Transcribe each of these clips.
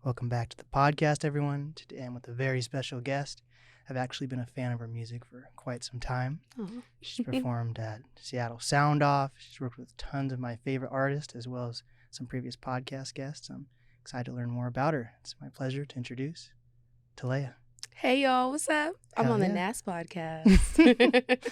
Welcome back to the podcast, everyone. Today I'm with a very special guest. I've actually been a fan of her music for quite some time. Oh. She's performed at Seattle Sound Off. She's worked with tons of my favorite artists as well as some previous podcast guests. I'm excited to learn more about her. It's my pleasure to introduce Talaya. Hey, y'all. What's up? I'm Hell on the yeah. NAST podcast.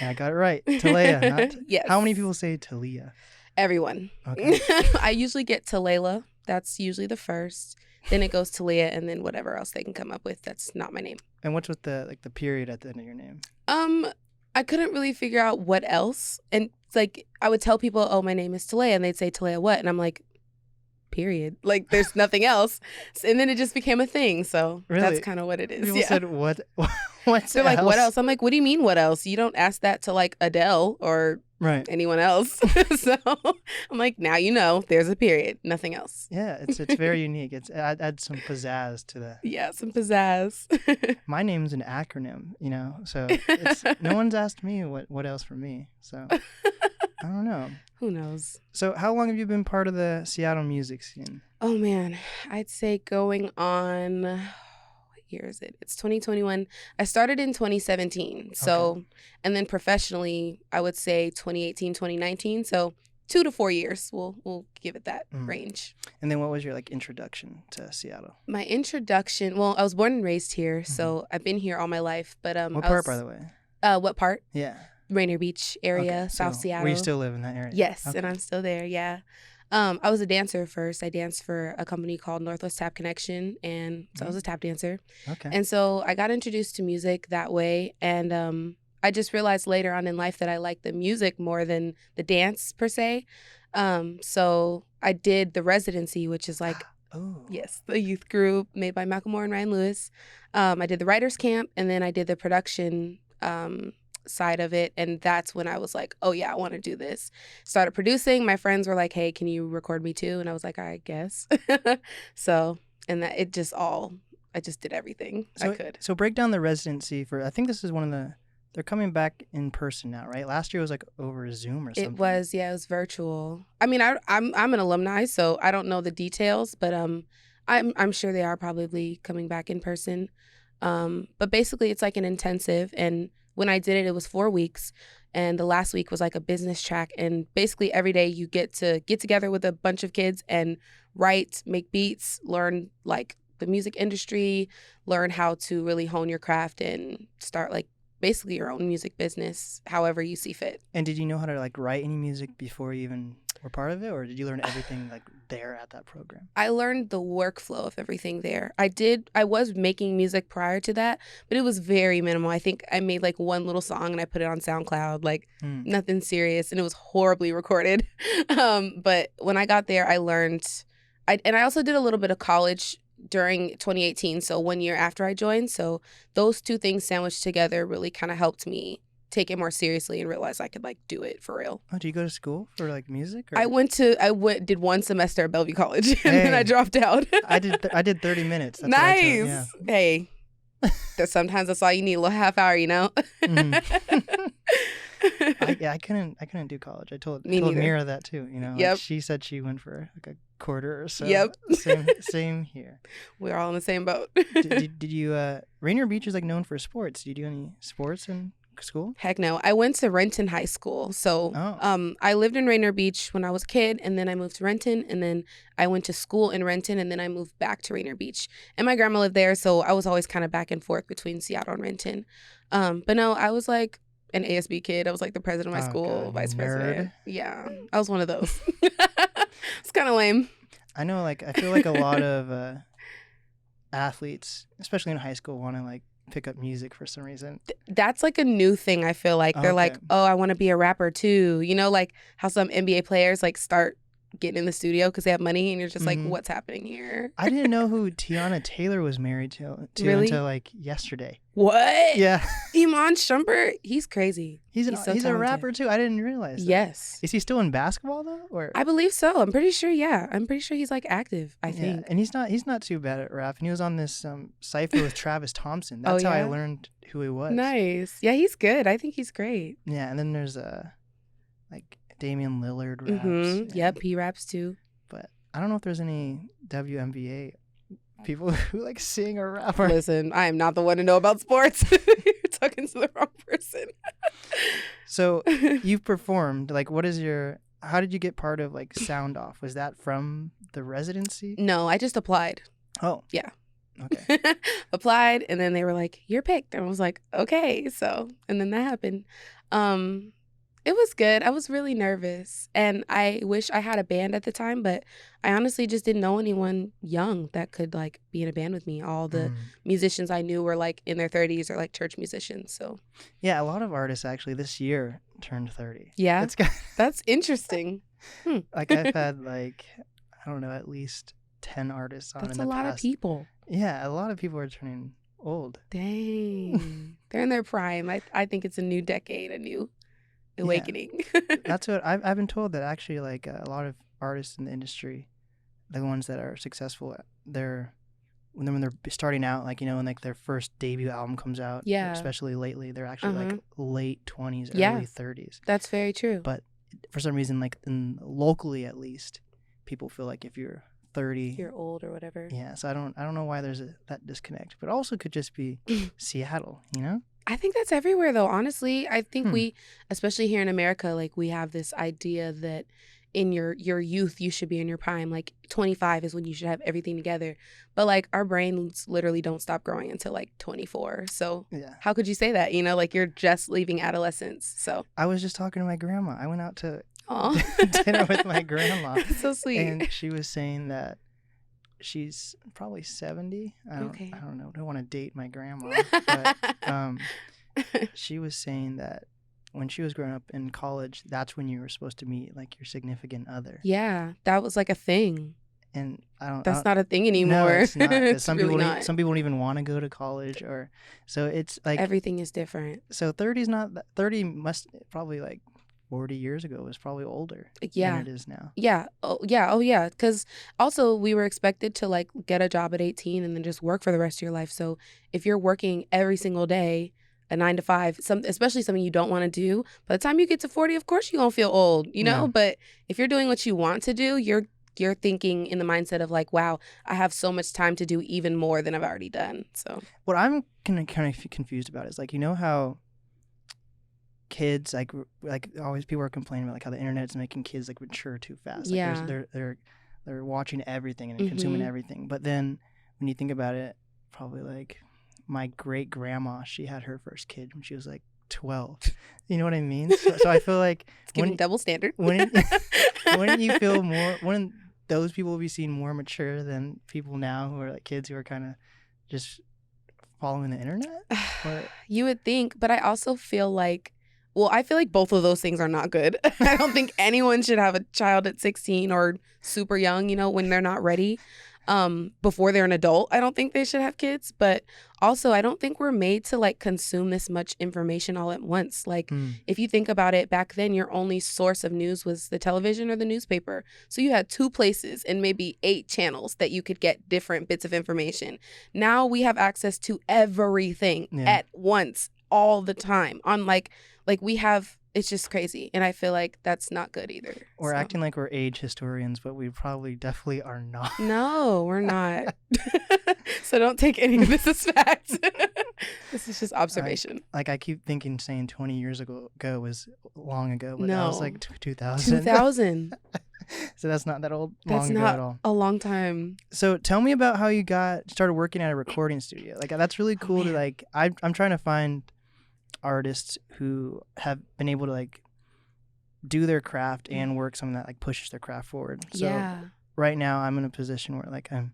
And I got it right. Talaya. Not Yes. How many people say Talia? Everyone. Okay. I usually get Talayla. That's usually the first. Then it goes Talia, and then whatever else they can come up with. That's not my name. And what's with the period at the end of your name? I couldn't really figure out what else. And it's I would tell people, oh, my name is Talaya, and they'd say, Talaya what? And I'm like, period. There's nothing else. And then it just became a thing. So Really? That's kind of what it is. People Yeah. said, what? What's They're like, else? what else? I'm like, what do you mean, what else? You don't ask that to Adele or Right. anyone else. So I'm like, now you know, there's a period, nothing else. Yeah, it's very unique. Add some pizzazz to the. Yeah, some pizzazz. My name's an acronym, so no one's asked me what else for me. So I don't know. Who knows? So how long have you been part of the Seattle music scene? Oh man, I'd say going on, what year is it? It's 2021. I started in 2017. So, Okay. And then professionally, I would say 2018, 2019. So 2 to 4 years. We'll give it that range. And then what was your introduction to Seattle? My introduction, well, I was born and raised here, so I've been here all my life. But What part, by the way? What part? Yeah. Rainier Beach area, Okay, South so Seattle. Where you still live in that area? Yes, Okay. and I'm still there, yeah. I was a dancer first. I danced for a company called Northwest Tap Connection, and so I was a tap dancer. Okay. And so I got introduced to music that way, and I just realized later on in life that I liked the music more than the dance per se. So I did the residency, which is yes, the youth group made by Macklemore and Ryan Lewis. I did the writers camp, and then I did the production side of it, and that's when I was like, oh yeah, I want to do this. Started producing. My friends were like, hey, can you record me too? And I was like, I guess. So, and that it just I just did everything I could. So break down the residency I think this is they're coming back in person now, right? Last year was over Zoom or something. It was virtual. I mean, I'm an alumni, so I don't know the details, but I'm sure they are probably coming back in person. But basically it's like an intensive, and when I did it, it was 4 weeks, and the last week was like a business track, and basically every day you get to get together with a bunch of kids and write, make beats, learn the music industry, learn how to really hone your craft and start basically your own music business however you see fit. And did you know how to write any music before you even were part of it, or did you learn everything there at that program? I learned the workflow of everything there. I was making music prior to that, but it was very minimal. I think I made one little song and I put it on SoundCloud, nothing serious, and it was horribly recorded. But when I got there, I learned, and I also did a little bit of college during 2018, so 1 year after I joined. So those two things sandwiched together really kind of helped me take it more seriously and realize I could do it for real. Oh, do you go to school for music? Or? I did 1 semester at Bellevue College and then I dropped out. I did 30 minutes. That's what I took, Nice. Yeah. Hey, sometimes that's all you need, a little half hour, I couldn't do college. I told Me neither. Mira that too. Yep. She said she went for a quarter or so. Yep. Same here. We're all in the same boat. Did you? Rainier Beach is known for sports. Did you do any sports in school? Heck no. I went to Renton High School. So I lived in Rainier Beach when I was a kid, and then I moved to Renton, and then I went to school in Renton, and then I moved back to Rainier Beach. And my grandma lived there, so I was always kind of back and forth between Seattle and Renton. But no, I was an ASB kid. I was the president of my school, vice president. Yeah, I was one of those. It's kind of lame. I know, I feel a lot of athletes, especially in high school, want to pick up music for some reason. That's a new thing. I feel they're Okay. oh, I want to be a rapper too. How some NBA players start getting in the studio because they have money, and you're just what's happening here? I didn't know who Tiana Taylor was married to Really? until yesterday. What? Yeah. Iman Shumpert, he's crazy. He's so a talented. rapper too. I didn't realize that. Yes. Is he still in basketball though? Or I believe so. I'm pretty sure, yeah. I'm pretty sure he's active, I think. And he's not too bad at rap. And he was on this cypher with Travis Thompson. That's how I yeah? learned who he was. Nice. Yeah, he's good. I think he's great. Yeah, and then there's Damian Lillard raps. Yep, he raps too. But I don't know if there's any WNBA people who like sing or rap. Or... Listen, I am not the one to know about sports. You're talking to the wrong person. So you've performed. Like, how did you get part of like Sound Off? Was that from the residency? No, I just applied. Oh. Yeah. Okay. Applied, and then they were like, "You're picked," and I was like, "Okay." So, and then that happened. It was good. I was really nervous, and I wish I had a band at the time, but I honestly just didn't know anyone young that could like be in a band with me. All the musicians I knew were like in their 30s or like church musicians. So yeah, a lot of artists actually this year turned 30. Yeah, that's interesting. Like I've had like, I don't know, at least 10 artists on. That's in the a lot past. of people. Yeah, a lot of people are turning old. Dang. They're in their prime. I think it's a new decade, a new awakening. Yeah. That's what I've been told, that actually like a lot of artists in the industry, the ones that are successful, when they're starting out, like, you know, when like their first debut album comes out, Yeah. especially lately, they're actually like late 20s, Yeah. early 30s. That's very true. But for some reason, like locally at least, people feel like if you're 30, you're old or whatever. Yeah, so I don't know why there's that disconnect, but also could just be Seattle, you know? I think that's everywhere though, honestly. I think we, especially here in America, like we have this idea that in your youth you should be in your prime. Like 25 is when you should have everything together. But like our brains literally don't stop growing until like 24. So how could you say that? You know, like you're just leaving adolescence. So I was just talking to my grandma. I went out to Aw. dinner with my grandma. That's so sweet. And she was saying that she's probably 70. I don't know. I don't want to date my grandma. But she was saying that when she was growing up in college, that's when you were supposed to meet like your significant other. Yeah, that was like a thing. And that's not a thing anymore. No, it's not. It's some really people not. Some people don't even want to go to college, or so it's like everything is different. So 30's not 30 must probably like 40 years ago was probably older than it is now. Yeah. Oh yeah. Because also we were expected to like get a job at 18 and then just work for the rest of your life. So if you're working every single day, a 9 to 5, especially something you don't want to do, by the time you get to 40, of course you're gonna feel old, you know. Yeah. But if you're doing what you want to do, you're thinking in the mindset of like, wow, I have so much time to do even more than I've already done. So what I'm kind of confused about is like, you know how kids like always people are complaining about like how the internet's making kids like mature too fast. Like they're watching everything and consuming everything. But then when you think about it, probably like my great grandma, she had her first kid when she was like 12. You know what I mean? So I feel like it's giving double standard. Wouldn't you feel more? Wouldn't those people be seen more mature than people now who are like kids who are kind of just following the internet? Or... You would think, but I also feel like, well, I feel like both of those things are not good. I don't think anyone should have a child at 16 or super young, you know, when they're not ready. Before they're an adult, I don't think they should have kids. But also, I don't think we're made to like consume this much information all at once. Like, if you think about it, back then, your only source of news was the television or the newspaper. So you had 2 places and maybe 8 channels that you could get different bits of information. Now we have access to everything at once, all the time. On like we have. It's just crazy. And I feel like that's not good either. We're acting like we're age historians, but we probably definitely are not. No, we're not. So don't take any of this as fact. This is just observation. Like I keep thinking saying 20 years ago was long ago, but no. that was like 2000. 2000. So that's not that old. That's long not ago at all. A long time. So tell me about how you started working at a recording studio. Like that's really cool to like. I'm trying to find artists who have been able to like do their craft and work something that like pushes their craft forward. So right now I'm in a position where like I'm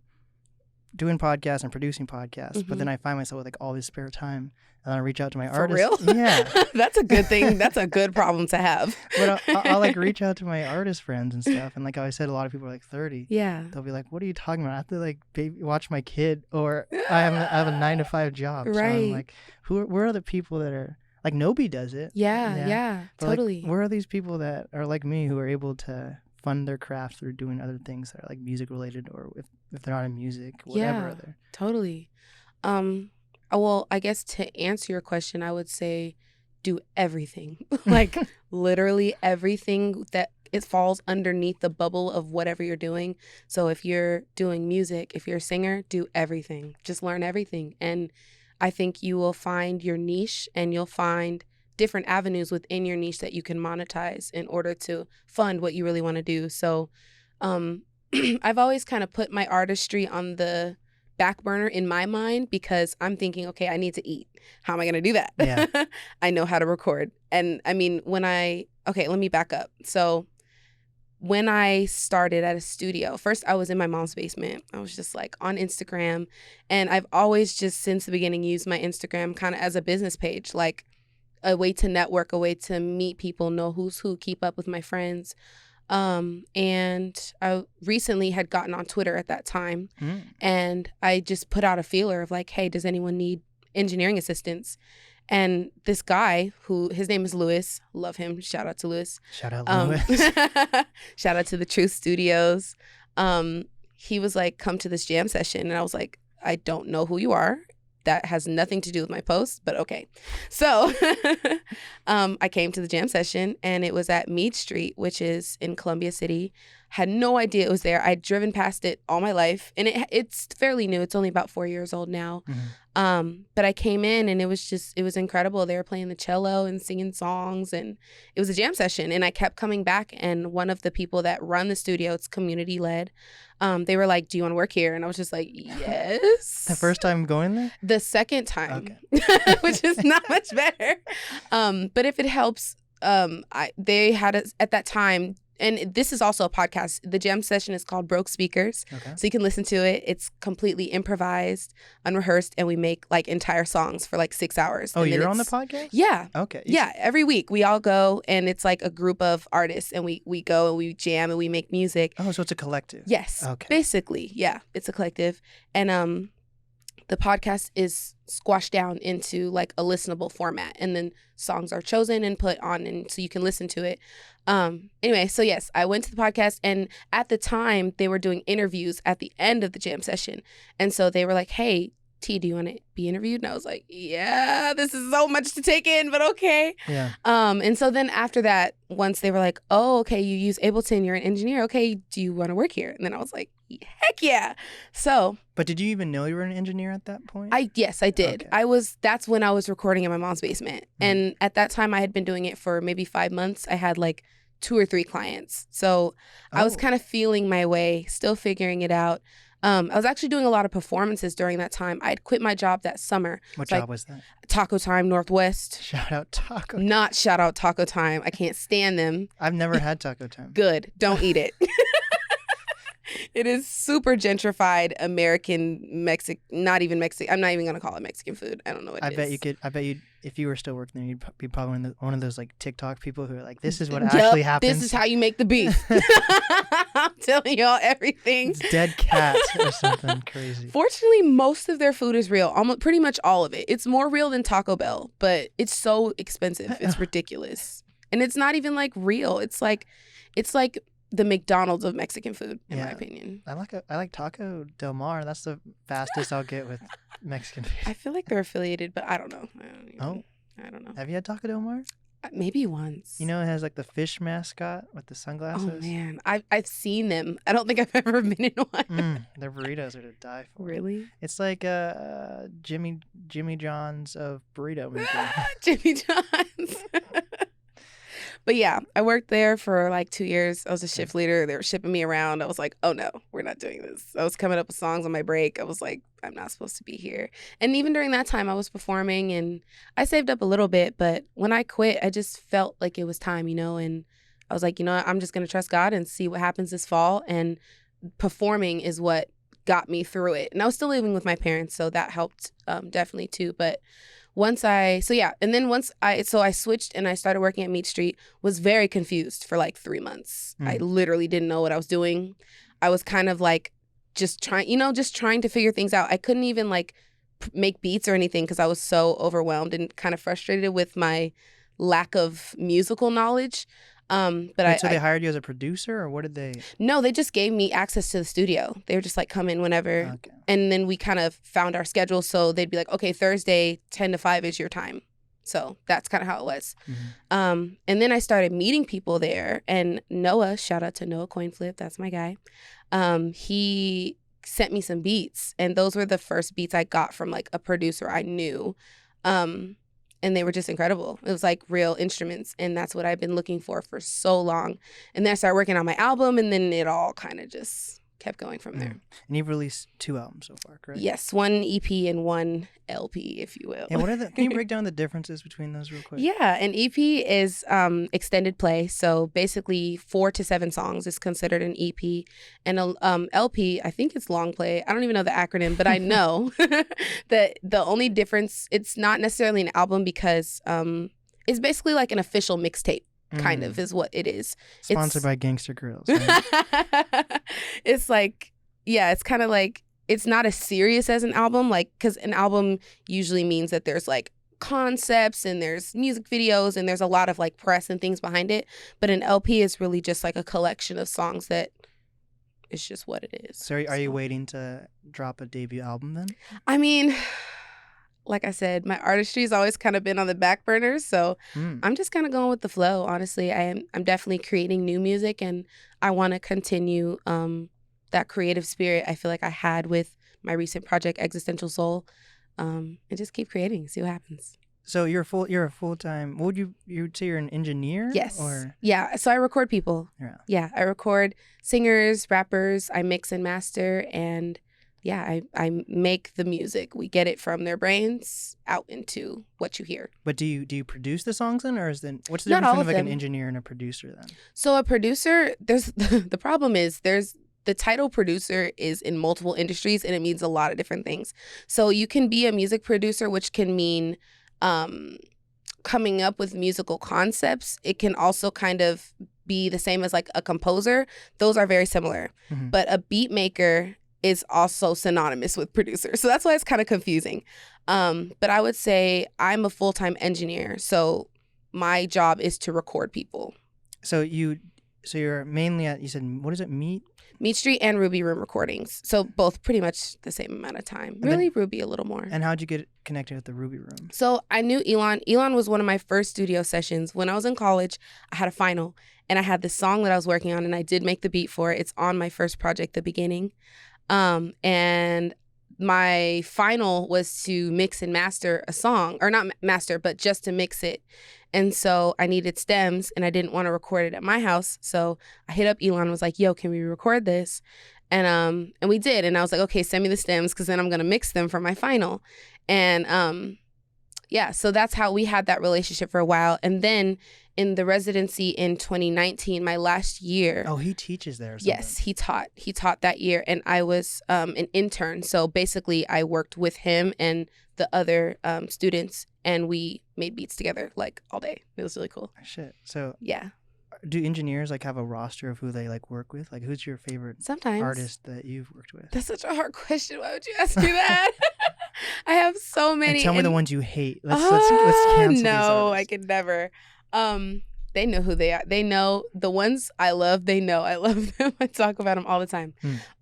doing podcasts and producing podcasts, but then I find myself with like all this spare time and I reach out to my artists. For real? Yeah. That's a good thing. That's a good problem to have. But I'll like reach out to my artist friends and stuff. And like I said, a lot of people are like 30. Yeah. They'll be like, what are you talking about? I have to like watch my kid, or I have a 9 to 5 job. Right. So I'm like, where are the people that are like, nobody does it. Yeah, but totally. Like, where are these people that are like me who are able to fund their craft through doing other things that are like music related, or if they're not in music, whatever other. Totally. Well, I guess to answer your question, I would say do everything. Like literally everything that it falls underneath the bubble of whatever you're doing. So if you're doing music, if you're a singer, do everything. Just learn everything. And I think you will find your niche, and you'll find different avenues within your niche that you can monetize in order to fund what you really want to do. So I've always kind of put my artistry on the back burner in my mind, because I'm thinking, okay, I need to eat. How am I going to do that? Yeah. I know how to record. And I mean, okay, let me back up. So when I started at a studio, first I was in my mom's basement. I was just like on Instagram. And I've always just since the beginning used my Instagram kind of as a business page, like a way to network, a way to meet people, know who's who, keep up with my friends. And I recently had gotten on Twitter at that time, and I just put out a feeler of like, hey, does anyone need engineering assistance? And this guy, who his name is Lewis, love him. Shout out to Lewis. Shout out Lewis. Shout out to the Truth Studios. He was like, come to this jam session. And I was like, I don't know who you are. That has nothing to do with my post, but okay. So I came to the jam session, and it was at Meade Street, which is in Columbia City. Had no idea it was there. I'd driven past it all my life, and it's fairly new. It's only about 4 years old now. But I came in, and it was incredible. They were playing the cello and singing songs, and it was a jam session. And I kept coming back, and one of the people that run the studio, it's community led, they were like, do you want to work here? And I was just like, yes. The first time going there? The second time, which is not much better. But if it helps, they had at that time, and this is also a podcast. The jam session is called Broke Speakers. Okay. So you can listen to it. It's completely improvised, unrehearsed, and we make like entire songs for like 6 hours. Oh, you're on the podcast? Yeah. Okay. Yeah. Every week we all go, and it's like a group of artists, and we go and we jam and we make music. Oh, so it's a collective. Yes. Okay. Basically, yeah. It's a collective. And the podcast is squashed down into like a listenable format, and then songs are chosen and put on, and so you can listen to it. Anyway, so yes, I went to the podcast, and at the time they were doing interviews at the end of the jam session. And so they were like, hey, T, do you want to be interviewed? And I was like, yeah, this is so much to take in, but okay. Yeah. And so then after that, once they were like, oh, okay, you use Ableton, you're an engineer. Okay, do you want to work here? And then I was like, heck yeah. So. But did you even know you were an engineer at that point? Yes, I did. Okay. That's when I was recording in my mom's basement. And at that time I had been doing it for maybe 5 months. I had like 2 or 3 clients. So I was kind of feeling my way, still figuring it out. I was actually doing a lot of performances during that time. I'd quit my job that summer. What job was that? Taco Time Northwest. Shout out Taco Time. Not shout out Taco Time. I can't stand them. I've never had Taco Time. Good. Don't eat it. It is super gentrified American Mexican, not even Mexican. I'm not even going to call it Mexican food. I don't know what it is. I bet you, if you were still working there, you'd be probably one of those like TikTok people who are like, this is what actually happens. This is how you make the beef. I'm telling y'all everything. It's dead cats or something crazy. Fortunately, most of their food is real. Almost pretty much all of it. It's more real than Taco Bell, but it's so expensive. It's ridiculous. And it's not even like real. It's like the McDonald's of Mexican food, in my opinion. I like Taco Del Mar. That's the fastest I'll get with Mexican food. I feel like they're affiliated, but I don't know. I don't know. Have you had Taco Del Mar? Maybe once. You know, it has like the fish mascot with the sunglasses. Oh man, I've seen them. I don't think I've ever been in one. Their burritos are to die for. Really? It's like Jimmy John's of burrito making. Jimmy John's. But yeah, I worked there for like 2 years. I was a shift leader. They were shipping me around. I was like, oh no, we're not doing this. I was coming up with songs on my break. I was like, I'm not supposed to be here. And even during that time, I was performing and I saved up a little bit. But when I quit, I just felt like it was time, and I was like, I'm just going to trust God and see what happens this fall. And performing is what got me through it. And I was still living with my parents, so that helped definitely too. But I switched and I started working at Meade Street, was very confused for like 3 months. I literally didn't know what I was doing. I was kind of like just trying to figure things out. I couldn't even like make beats or anything because I was so overwhelmed and kind of frustrated with my lack of musical knowledge. So they hired you as a producer, or what did they? No, they just gave me access to the studio. They were just like, come in whenever. Okay. And then we kind of found our schedule. So they'd be like, okay, Thursday, 10 to 5 is your time. So that's kind of how it was. Mm-hmm. And then I started meeting people there. And Noah, shout out to Noah Coinflip, that's my guy. He sent me some beats. And those were the first beats I got from like a producer I knew. And they were just incredible. It was like real instruments. And that's what I've been looking for so long. And then I started working on my album. And then it all kind of just kept going from there. And you've released 2 albums so far, correct? Yes, 1 EP and 1 LP, if you will. And what are can you break down the differences between those real quick? Yeah, an EP is extended play. So basically 4 to 7 songs is considered an EP. And a LP, I think it's long play. I don't even know the acronym, but I know that the only difference, it's not necessarily an album because it's basically like an official mixtape. Kind of is what it is. Sponsored by Gangster Grills. Right? It's like, yeah, it's kind of like, it's not as serious as an album, like, because an album usually means that there's like concepts and there's music videos and there's a lot of like press and things behind it. But an LP is really just like a collection of songs that it's just what it is. So are you waiting to drop a debut album then? I mean, like I said, my artistry's always kind of been on the back burner, so I'm just kind of going with the flow. Honestly, I'm definitely creating new music, and I want to continue that creative spirit I feel like I had with my recent project, Existential Soul, and just keep creating, see what happens. So you're a full-time. What would you'd say you're an engineer? Yes. Or yeah. So I record people. Yeah. I record singers, rappers. I mix and master, and yeah, I make the music. We get it from their brains out into what you hear. But do you produce the songs then, or what's the difference between like an engineer and a producer then? So a producer, there's the problem is the title producer is in multiple industries, and it means a lot of different things. So you can be a music producer, which can mean coming up with musical concepts. It can also kind of be the same as like a composer. Those are very similar. Mm-hmm. But a beat maker is also synonymous with producer. So that's why it's kind of confusing. But I would say I'm a full-time engineer. So my job is to record people. So you're mainly at, you said, what is it, Meat Street and Ruby Room recordings. So both pretty much the same amount of time. And really, Ruby a little more. And how'd you get connected with the Ruby Room? So I knew Elon. Elon was one of my first studio sessions. When I was in college, I had a final. And I had this song that I was working on, and I did make the beat for it. It's on my first project, The Beginning. And my final was to mix and master a song, or not master, but just to mix it. And so I needed stems, and I didn't want to record it at my house. So I hit up Elon and was like, yo, can we record this? And we did. And I was like, okay, send me the stems, because then I'm going to mix them for my final. And yeah, so that's how we had that relationship for a while. And then in the residency in 2019, my last year. Oh, he teaches there or something? Yes, he taught that year, and I was an intern. So basically I worked with him and the other students, and we made beats together like all day. It was really cool. Shit. So yeah. Do engineers like have a roster of who they like work with? Like, who's your favorite artist that you've worked with? That's such a hard question. Why would you ask me that? I have so many. And tell me the ones you hate. Let's cancel these No, I could never. They know who they are. They know the ones I love. They know I love them. I talk about them all the time.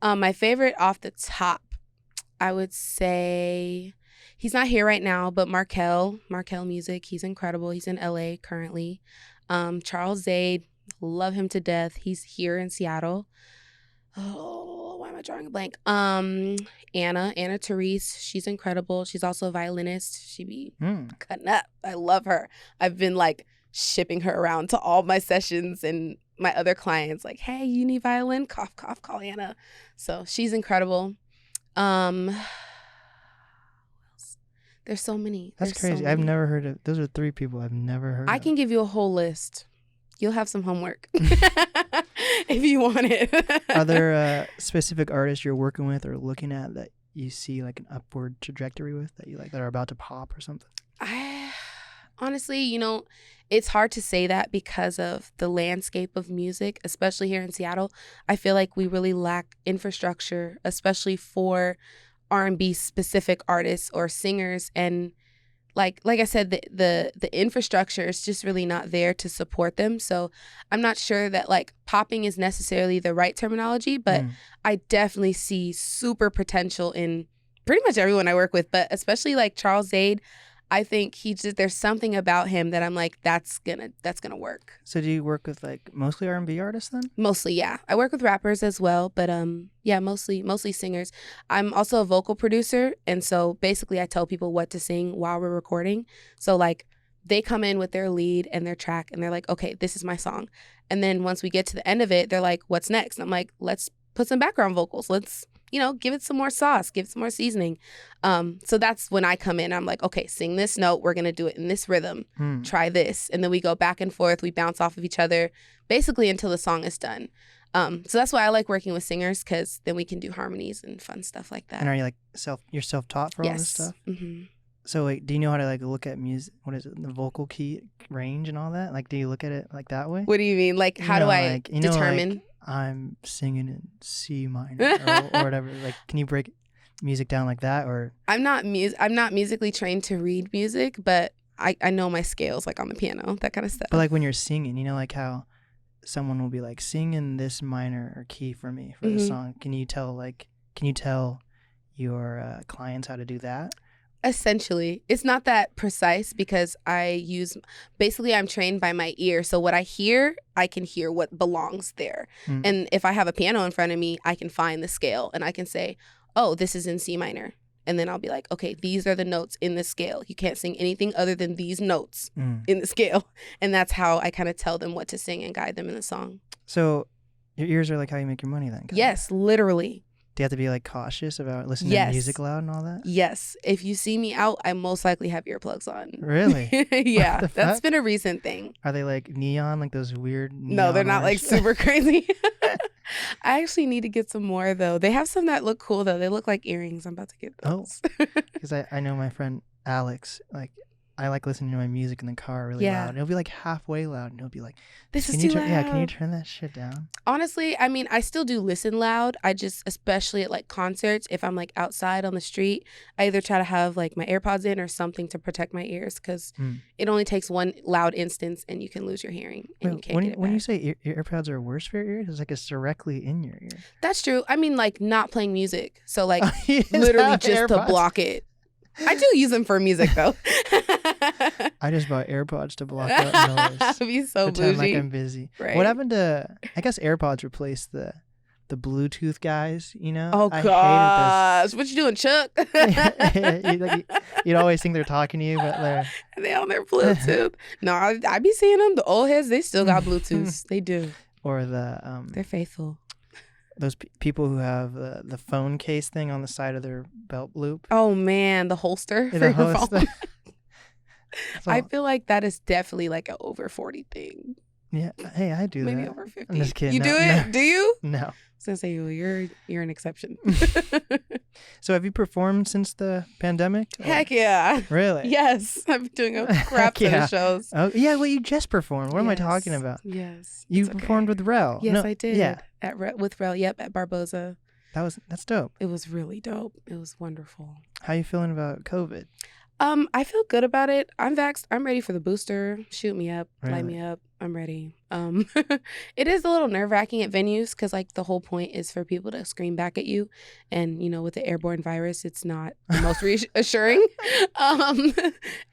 My favorite off the top, I would say, he's not here right now, but Markel Music. He's incredible. He's in LA currently. Charles Zaid, love him to death. He's here in Seattle. Oh, why am I drawing a blank? Anna Therese, she's incredible. She's also a violinist. She be cutting up. I love her. I've been like shipping her around to all my sessions and my other clients. Like, hey, you need violin? Cough, cough, call Anna. So she's incredible. There's so many. That's crazy. I've never heard of. Those are 3 people I've never heard of. I can give you a whole list. You'll have some homework if you want it. Are there specific artists you're working with or looking at that you see like an upward trajectory with, that you like, that are about to pop or something? Honestly, it's hard to say that because of the landscape of music, especially here in Seattle. I feel like we really lack infrastructure, especially for R&B specific artists or singers. And like I said, the infrastructure is just really not there to support them. So I'm not sure that like popping is necessarily the right terminology, but I definitely see super potential in pretty much everyone I work with, but especially like Charles Zaid. I think there's something about him that I'm like, that's gonna work. So do you work with like mostly R&B artists then? Mostly, yeah. I work with rappers as well, but yeah, mostly singers. I'm also a vocal producer, and so basically I tell people what to sing while we're recording. So like they come in with their lead and their track, and they're like, okay, this is my song. And then once we get to the end of it, they're like, what's next? And I'm like, let's put some background vocals. Let's give it some more sauce, give it some more seasoning. So that's when I come in. I'm like, okay, sing this note. We're going to do it in this rhythm. Try this. And then we go back and forth. We bounce off of each other basically until the song is done. So that's why I like working with singers, because then we can do harmonies and fun stuff like that. And are you like you're self-taught for all this stuff? Mm-hmm. So like, do you know how to like look at music? What is it? The vocal key range and all that? Like, do you look at it like that way? What do you mean? Like, how do I determine? Like, I'm singing in C minor or whatever. Like, can you break music down like that? Or I'm not musically trained to read music, but I know my scales, like on the piano, that kind of stuff. But like when you're singing, like how someone will be like, sing in this minor or key for me for the song. Can you tell your clients how to do that? Essentially, it's not that precise because I'm trained by my ear. So what I hear, I can hear what belongs there. And if I have a piano in front of me, I can find the scale and I can say, oh, this is in C minor. And then I'll be like, okay, these are the notes in the scale. You can't sing anything other than these notes in the scale. And that's how I kind of tell them what to sing and guide them in the song. So your ears are like how you make your money then? Yes, literally. Do you have to be like cautious about listening to music loud and all that? Yes. If you see me out, I most likely have earplugs on. Really? Yeah. That's been a recent thing. Are they like neon, like those weird neon? No, they're not like super crazy. I actually need to get some more though. They have some that look cool though. They look like earrings. I'm about to get those. Oh, because I know my friend Alex, like I like listening to my music in the car really loud. It'll be like halfway loud and it'll be like, this is too loud. Yeah, can you turn that shit down? Honestly, I mean, I still do listen loud. I just, especially at like concerts, if I'm like outside on the street, I either try to have like my AirPods in or something to protect my ears, because it only takes one loud instance and you can lose your hearing and you can't get it when back. You say AirPods are worse for your ears, it's like it's directly in your ear. That's true. I mean, like not playing music. So like literally just to block it. I do use them for music though. I just bought AirPods to block out noise. Be so Pretend bougie. like I'm busy. Right. What happened to? I guess AirPods replaced the Bluetooth guys. Oh gosh, what you doing, Chuck? You'd always think they're talking to you, but they on their Bluetooth. No, I be seeing them. The old heads, they still got Bluetooth. They do. Or the they're faithful. Those people who have the phone case thing on the side of their belt loop. Oh man, the holster for your phone. I feel like that is definitely like an over 40 thing. Yeah, hey, I do Maybe that. over 50. I'm just kidding. You do it? No. Do you? No. I was gonna say, well, you're an exception. So have you performed since the pandemic? Heck yeah. Really? Yes. I'm doing a crap ton of shows. Oh yeah, well you just performed. What am I talking about? Yes. You performed with Rel. Yes, I did. Yeah. With Rel, at Barboza. That's dope. It was really dope. It was wonderful. How you feeling about COVID? I feel good about it. I'm vaxxed. I'm ready for the booster. Shoot me up. Really? Light me up. I'm ready. It is a little nerve-wracking at venues because like the whole point is for people to scream back at you, and with the airborne virus, it's not the most reassuring.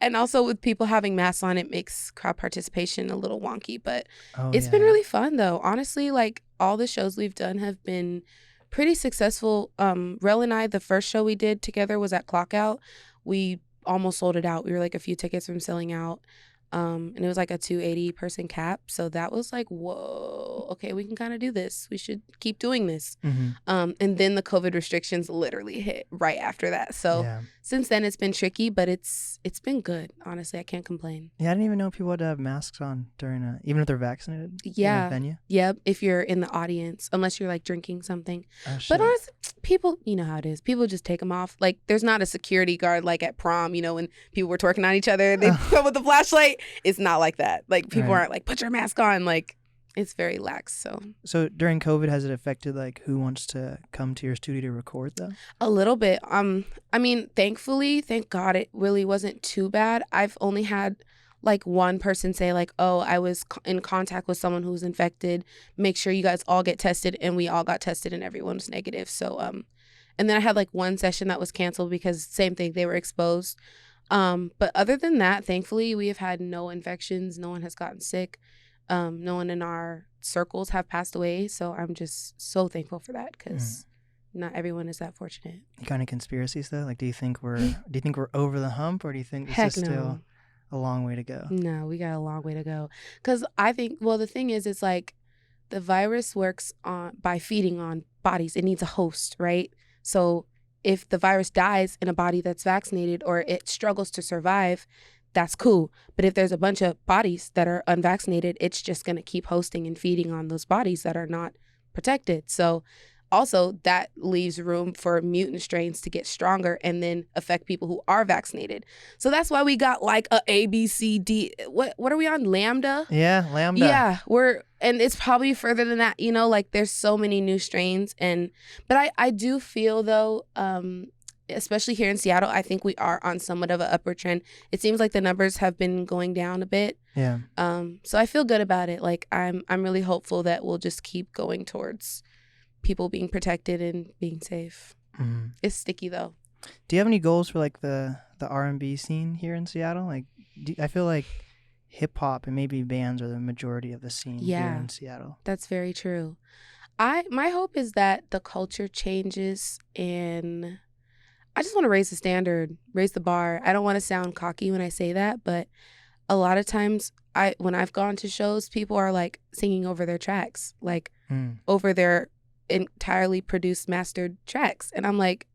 And also with people having masks on, it makes crowd participation a little wonky. But it's been really fun though. Honestly, like all the shows we've done have been pretty successful. Rel and I, the first show we did together was at Clockout. We almost sold it out. We were like a few tickets from selling out. And it was like a 280 person cap. So that was like, whoa, okay, we can kind of do this. We should keep doing this. And then the COVID restrictions literally hit right after that. So since then it's been tricky, but it's been good. Honestly, I can't complain. Yeah, I didn't even know people had to have masks on during even if they're vaccinated. Yeah. In a venue. Yep. If you're in the audience, unless you're like drinking something. Oh, but honestly, people, you know how it is. People just take them off. Like there's not a security guard like at prom, when people were twerking on each other, they come with the flashlight. It's not like that. Like people aren't like, put your mask on. Like it's very lax. So during COVID, has it affected like who wants to come to your studio to record though? A little bit. I mean, thankfully, thank God, it really wasn't too bad. I've only had like one person say like, oh, I was in contact with someone who was infected. Make sure you guys all get tested, and we all got tested and everyone was negative. So and then I had like one session that was canceled because same thing, they were exposed. But other than that, thankfully, we have had no infections. No one has gotten sick. No one in our circles have passed away. So I'm just so thankful for that because not everyone is that fortunate. Kind of conspiracies though. Like, do you think we're over the hump, or do you think this is still a long way to go? No, we got a long way to go. Because I think, well, the thing is, it's like the virus works by feeding on bodies. It needs a host, right? So if the virus dies in a body that's vaccinated or it struggles to survive, that's cool. But if there's a bunch of bodies that are unvaccinated, it's just going to keep hosting and feeding on those bodies that are not protected. So also, that leaves room for mutant strains to get stronger and then affect people who are vaccinated. So that's why we got like a B, C, D. What are we on? Lambda? Yeah, Lambda. Yeah, and it's probably further than that. You know, like there's so many new strains. But I do feel though, especially here in Seattle, I think we are on somewhat of an upward trend. It seems like the numbers have been going down a bit. Yeah. So I feel good about it. Like I'm really hopeful that we'll just keep going towards people being protected and being safe. It's sticky though. Do you have any goals for like the R&B scene here in Seattle? Like, I feel like hip hop and maybe bands are the majority of the scene here in Seattle. That's very true. My hope is that the culture changes, and I just want to raise the standard, raise the bar. I don't want to sound cocky when I say that, but a lot of times when I've gone to shows, people are like singing over their tracks, like over their entirely produced, mastered tracks. And I'm like,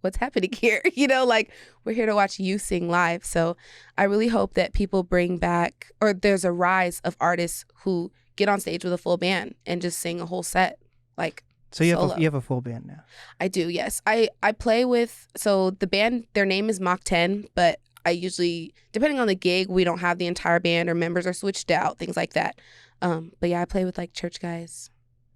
what's happening here? You know, like we're here to watch you sing live. So I really hope that people bring back, or there's a rise of artists who get on stage with a full band and just sing a whole set. Like, so you have a full band now? I do, yes. I play with, so the band, their name is Mach 10, but I usually, depending on the gig, we don't have the entire band or members are switched out, things like that. But yeah, I play with like church guys.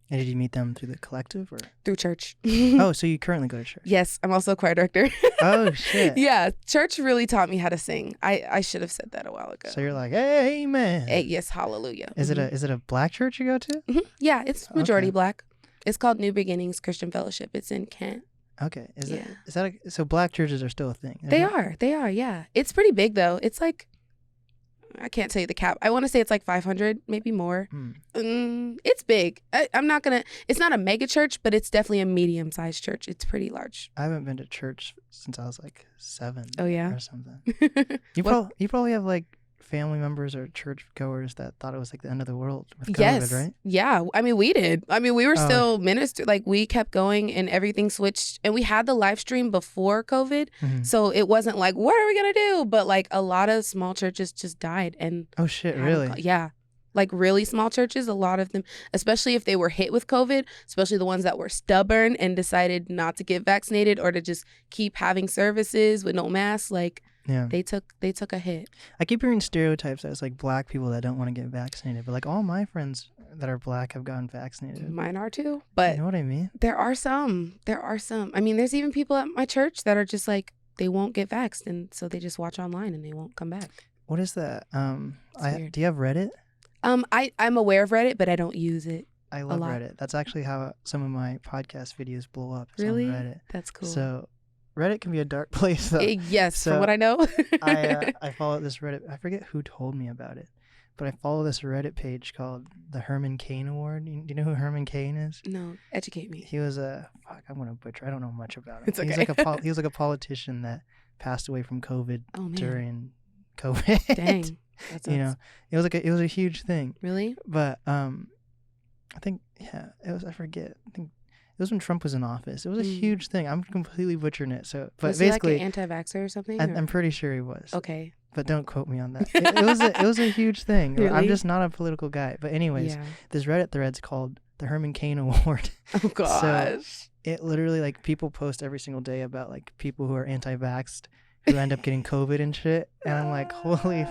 And did you meet them through the collective or? Through church. Oh, so you currently go to church? Yes, I'm also a choir director. Oh, shit. Yeah, church really taught me how to sing. I should have said that a while ago. So you're like, hey, amen. Yes, hallelujah. Is it a black church you go to? Yeah, it's majority black. It's called New Beginnings Christian Fellowship. It's in Kent. Okay. Is that so black churches are still a thing? They are, yeah. It's pretty big though. It's like, I can't tell you the cap. I want to say it's like 500, maybe more. It's big. I'm not going to, it's not a mega church, but it's definitely a medium-sized church. It's pretty large. I haven't been to church since I was like 7. Oh, yeah? Or something. You probably have like family members or church goers that thought it was like the end of the world with COVID, right? Yeah. I mean, we did. I mean, we were still ministered. Like, we kept going and everything switched. And we had the live stream before COVID. So it wasn't like, what are we going to do? But like a lot of small churches just died. And oh, shit, really? Yeah. Like really small churches, a lot of them, especially if they were hit with COVID, especially the ones that were stubborn and decided not to get vaccinated or to just keep having services with no masks, like, yeah, they took a hit. I keep hearing stereotypes as like black people that don't want to get vaccinated, but like all my friends that are black have gotten vaccinated. Mine are too, but you know what I mean? There are some. I mean, there's even people at my church that are just like, they won't get vaxxed, and so they just watch online and they won't come back. What is that? Do you have Reddit? I'm aware of Reddit, but I don't use it. I love Reddit. That's actually how some of my podcast videos blow up. Really? On Reddit. That's cool. So Reddit can be a dark place, though. Yes, so from what I know. I follow this Reddit. I forget who told me about it, but I follow this Reddit page called the Herman Cain Award. Do you know who Herman Cain is? No, educate me. He was I'm gonna butcher. I don't know much about him. It's okay. He was like a politician that passed away from COVID during COVID. Dang. You know, it was a huge thing. Really? But I think I forget. I think it was when Trump was in office. It was a huge thing. I'm completely butchering it. So, but was basically, he like an anti-vaxxer or something? I'm pretty sure he was. Okay. But don't quote me on that. It was a huge thing. Really? I'm just not a political guy. But anyways, this Reddit thread's called the Herman Cain Award. Oh gosh. So it literally like people post every single day about like people who are anti-vaxxed who end up getting COVID and shit. And I'm like, holy.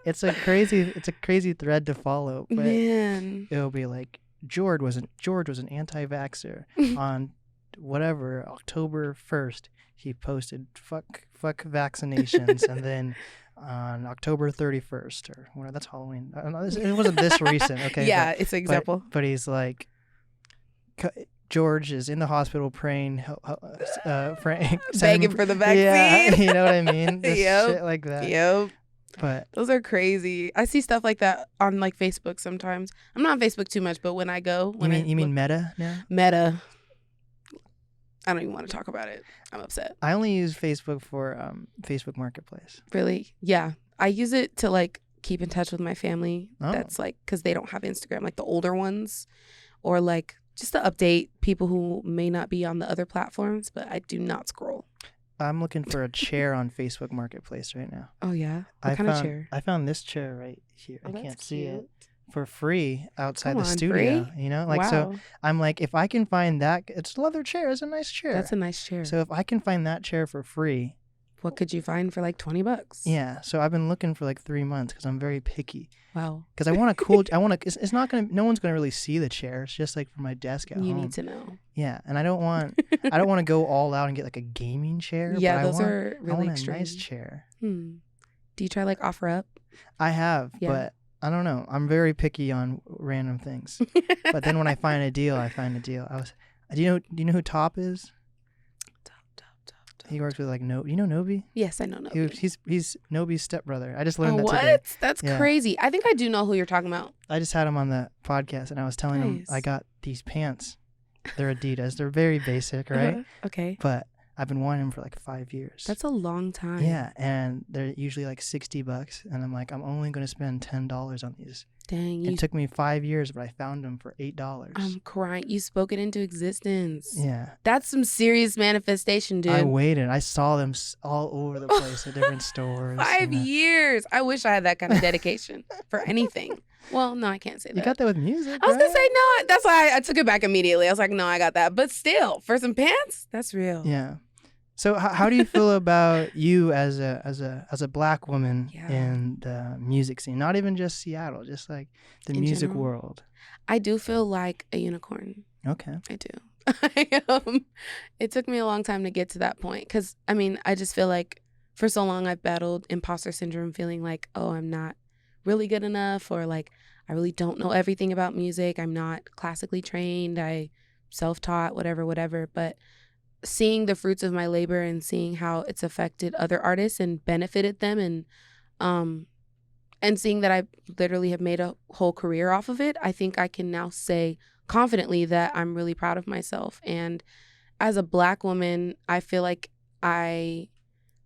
It's a crazy thread to follow. But man, it'll be like George was an anti-vaxxer on whatever October 1st. He posted fuck vaccinations, and then on October 31st or whatever, that's Halloween. It wasn't this recent, okay? Yeah, it's an example. But he's like, George is in the hospital praying, begging for the vaccine. Yeah, you know what I mean? Just Yep. shit like that. Yep. But those are crazy. I see stuff like that on like Facebook sometimes. I'm not on Facebook too much, but when I go, you mean Meta now? Meta. I don't even want to talk about it. I'm upset. I only use Facebook for Facebook Marketplace. Really? Yeah. I use it to like keep in touch with my family. Oh. That's like because they don't have Instagram, like the older ones, or like just to update people who may not be on the other platforms. But I do not scroll. I'm looking for a chair on Facebook Marketplace right now. Oh yeah, what kind of chair? I found this chair right here. Oh, I can't that's see cute. it for free outside Come the on, studio. free? You know, like Wow. so. I'm like, if I can find that, it's a leather chair. It's a nice chair. That's a nice chair. So if I can find that chair for free, what could you find for like $20? yeah. So I've been looking for like 3 months because I'm very picky. Wow. Because I want a cool. I want to. It's not gonna. No one's gonna really see the chair. It's just like for my desk at home. You need to know. Yeah, and I don't want. I don't want to go all out and get like a gaming chair. Yeah, but those are I really want extreme. a nice chair. Do you try like OfferUp? I have, Yeah. but I don't know. I'm very picky on random things. But then when I find a deal, I find a deal. Do you know who Top is? He works with like You know Nobi? Yes, I know Nobi. He's Nobi's stepbrother. I just learned that what? today. That's Yeah. crazy. I think I do know who you're talking about. I just had him on the podcast, and I was telling him Nice. I got these pants. They're Adidas. They're very basic, right? Okay. But I've been wanting them for like 5 years. That's a long time. Yeah, and they're usually like $60, and I'm like, I'm only going to spend $10 on these. Dang. It took me 5 years, but I found them for $8. I'm crying. You spoke it into existence. Yeah. That's some serious manifestation, dude. I waited. I saw them all over the place at different stores. 5 years. I wish I had that kind of dedication for anything. Well, no, I can't say that. You got that with music, I was right? gonna say no. That's why I took it back immediately. I was like, no, I got that. But still, for some pants, that's real. Yeah. So how do you feel about you as a black woman Yeah. in the music scene? Not even just Seattle, just like the In music general? world. I do feel like a unicorn. Okay. I do. It took me a long time to get to that point because, I mean, I just feel like for so long I've battled imposter syndrome, feeling like, oh, I'm not really good enough, or like I really don't know everything about music. I'm not classically trained. I self-taught, whatever. But seeing the fruits of my labor and seeing how it's affected other artists and benefited them, and seeing that I literally have made a whole career off of it, I think I can now say confidently that I'm really proud of myself. And as a black woman, I feel like I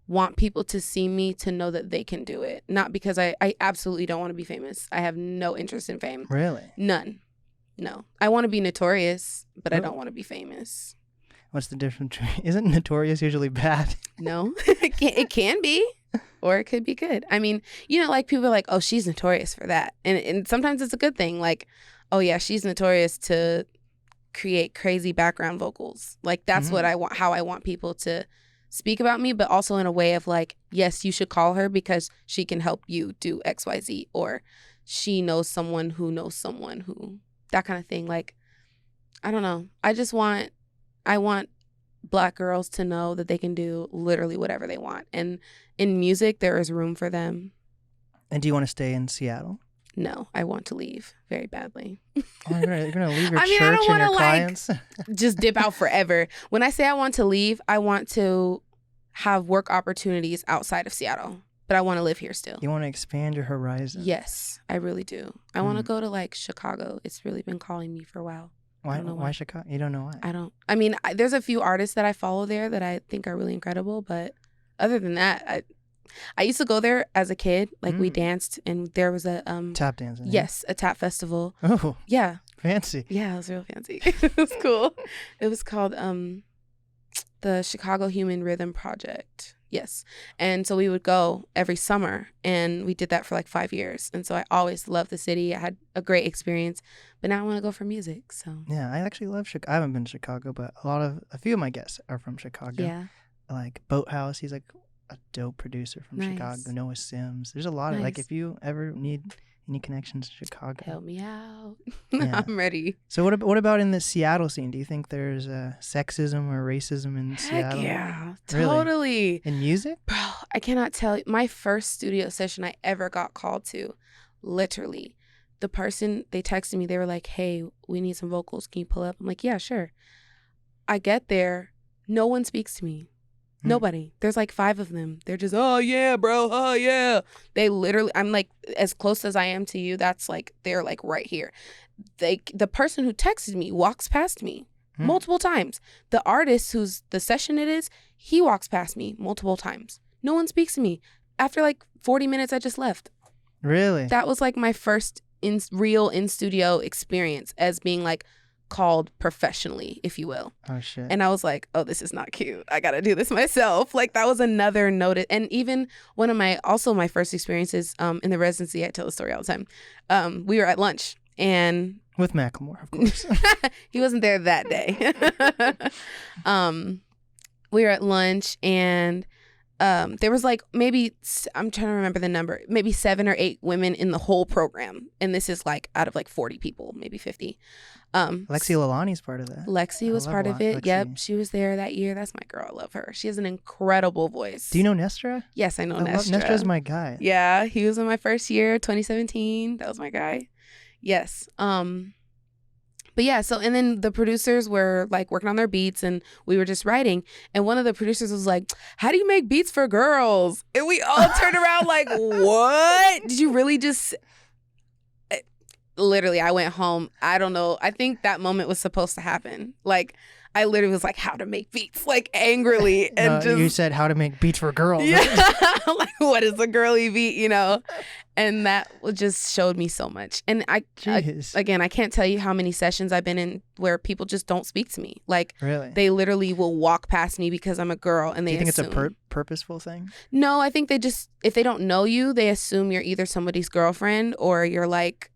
want people to see me to know that they can do it. Not because I absolutely don't want to be famous. I have no interest in fame. Really? None. No. I want to be notorious, but I Oh. don't want to be famous. What's the difference? Isn't notorious usually bad? No. It can be. Or it could be good. I mean, you know, like people are like, oh, she's notorious for that. And sometimes it's a good thing. Like, oh, yeah, she's notorious to create crazy background vocals. Like, that's what I want, how I want people to speak about me, but also in a way of like, yes, you should call her because she can help you do XYZ, or she knows someone who, that kind of thing. Like, I don't know. I want Black girls to know that they can do literally whatever they want. And in music, there is room for them. And do you want to stay in Seattle? No, I want to leave very badly. Oh, you're gonna leave your I mean, I church don't and wanna, your like, clients? Just dip out forever. When I say I want to leave, I want to have work opportunities outside of Seattle, but I want to live here still. You want to expand your horizon? Yes, I really do. I want to go to like Chicago. It's really been calling me for a while. Why Chicago? You don't know why? I mean, there's a few artists that I follow there that I think are really incredible, but other than that, I used to go there as a kid. Like we danced, and there was a tap dancing. Yes, a tap festival. Oh, yeah, fancy. Yeah, it was real fancy. It was cool. It was called the Chicago Human Rhythm Project. Yes, and so we would go every summer, and we did that for like 5 years. And so I always loved the city. I had a great experience, but now I want to go for music. So yeah, I actually love Chicago. I haven't been to Chicago, but a few of my guests are from Chicago. Yeah, like Boathouse. He's like a dope producer from Nice. Chicago. Noah Sims. There's a lot of like, if you ever need any connections to Chicago, help me out. Yeah. I'm ready. So what about in the Seattle scene? Do you think there's sexism or racism in Heck Seattle? yeah, Really? totally. In music? Bro, I cannot tell you. My first studio session I ever got called to, literally, the person, they texted me. They were like, hey, we need some vocals. Can you pull up? I'm like, yeah, sure. I get there, no one speaks to me. Nobody. There's like 5 of them. They're just, oh yeah, bro, oh yeah. They literally, I'm like, as close as I am to you, that's like, they're like right here. The person who texted me walks past me multiple times. The artist who's the session it is, he walks past me multiple times. No one speaks to me. After like 40 minutes, I just left. Really? That was like my first real in-studio experience as being like called professionally, if you will. Oh shit. And I was like, oh, this is not cute. I gotta do this myself. Like that was another notice. And even one of my first experiences in the residency, I tell the story all the time. We were at lunch and with Macklemore, of course. he wasn't there that day. We were at lunch and there was like maybe, I'm trying to remember the number, maybe 7 or 8 women in the whole program. And this is like out of like 40 people, maybe 50. Lexi Lalani's part of that. Lexi was part of it. Lexi. Yep. She was there that year. That's my girl. I love her. She has an incredible voice. Do you know Nestra? Yes, I know Nestra. Nestra's my guy. Yeah. He was in my first year, 2017. That was my guy. Yes. But yeah, so and then the producers were like working on their beats and we were just writing. And one of the producers was like, how do you make beats for girls? And we all turned around like, what? Did you really just... Literally, I went home. I don't know. I think that moment was supposed to happen. Like, I literally was like, how to make beats, like angrily. And you said how to make beats for girls. Yeah. Like, what is a girly beat, you know? And that just showed me so much. And again, I can't tell you how many sessions I've been in where people just don't speak to me. Like, really? They literally will walk past me because I'm a girl and they assume. Do you think it's a purposeful thing? No, I think they just, if they don't know you, they assume you're either somebody's girlfriend or you're like